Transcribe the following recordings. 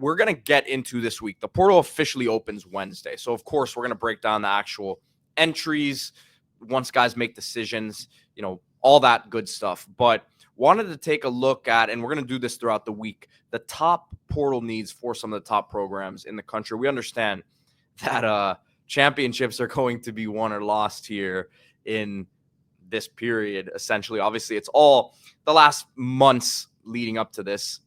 we're going to get into this week. The portal officially opens Wednesday. So, of course, we're going to break down the actual entries once guys make decisions, all that good stuff. But wanted to take a look at, and we're going to do this throughout the week, the top portal needs for some of the top programs in the country. We understand that championships are going to be won or lost here in this period, essentially. Obviously, it's all the last months leading up to this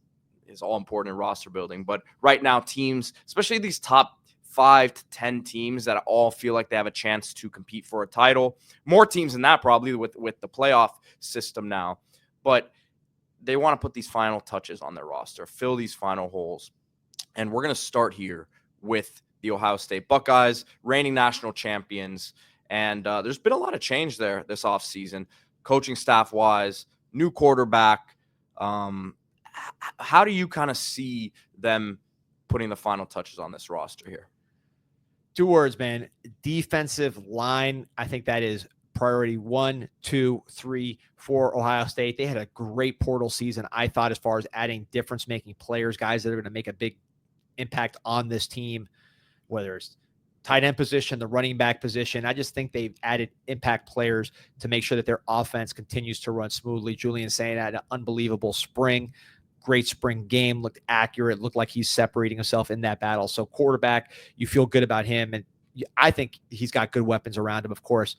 is all important in roster building. But right now, teams, especially these top 5 to 10 teams that all feel like they have a chance to compete for a title, more teams than that probably with the playoff system now, but they want to put these final touches on their roster, fill these final holes. And we're going to start here with the Ohio State Buckeyes, reigning national champions. And there's been a lot of change there this offseason, coaching staff-wise, new quarterback. How do you kind of see them putting the final touches on this roster here? 2 words, man. Defensive line. I think that is priority 1, 2, 3 for Ohio State. They had a great portal season, I thought, as far as adding difference-making players, guys that are going to make a big impact on this team, whether it's tight end position, the running back position. I just think they've added impact players to make sure that their offense continues to run smoothly. Julian Saint had an unbelievable spring. Great spring game, looked accurate, looked like he's separating himself in that battle. So quarterback, you feel good about him. And I think he's got good weapons around him. Of course,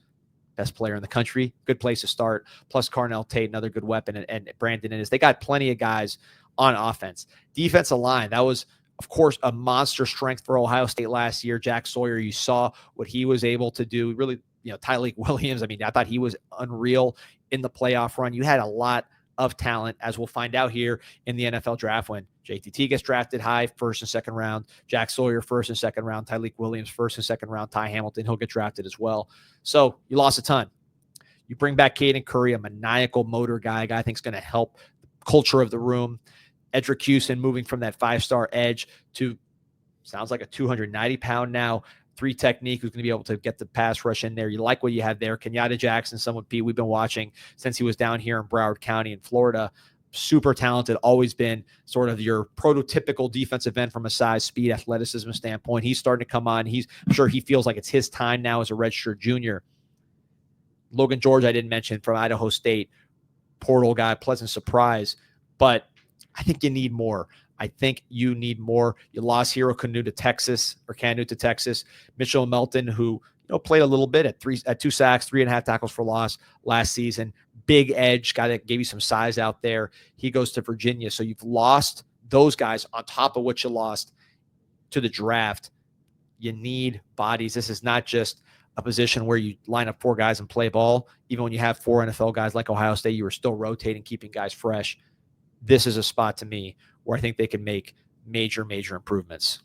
best player in the country, good place to start. Plus Carnell Tate, another good weapon. And Brandon Innes. They got plenty of guys on offense. Defensive line, that was, of course, a monster strength for Ohio State last year. Jack Sawyer, you saw what he was able to do. Really, Tyleik Williams, I thought he was unreal in the playoff run. You had a lot of talent, as we'll find out here in the NFL draft when JTT gets drafted high, 1st and 2nd round, Jack Sawyer 1st and 2nd round, Tyleik Williams 1st and 2nd round, Ty Hamilton, he'll get drafted as well. So you lost a ton. You bring back Caden Curry, a maniacal motor guy, a guy I think is going to help the culture of the room. Edric Houston moving from that 5-star edge to sounds like a 290-pound now, 3 technique, who's going to be able to get the pass rush in there. You like what you have there. Kenyatta Jackson, someone, Pete, we've been watching since he was down here in Broward County in Florida. Super talented, always been sort of your prototypical defensive end from a size, speed, athleticism standpoint. He's starting to come on. I'm sure he feels like it's his time now as a redshirt junior. Logan George, I didn't mention, from Idaho State, portal guy, pleasant surprise. But I think you need more. You lost Hero Kanu to Texas. Mitchell Melton, who played a little bit at 2 sacks, 3.5 tackles for loss last season. Big edge, guy that gave you some size out there. He goes to Virginia. So you've lost those guys on top of what you lost to the draft. You need bodies. This is not just a position where you line up 4 guys and play ball. Even when you have 4 NFL guys like Ohio State, you are still rotating, keeping guys fresh. This is a spot to me where I think they can make major, major improvements.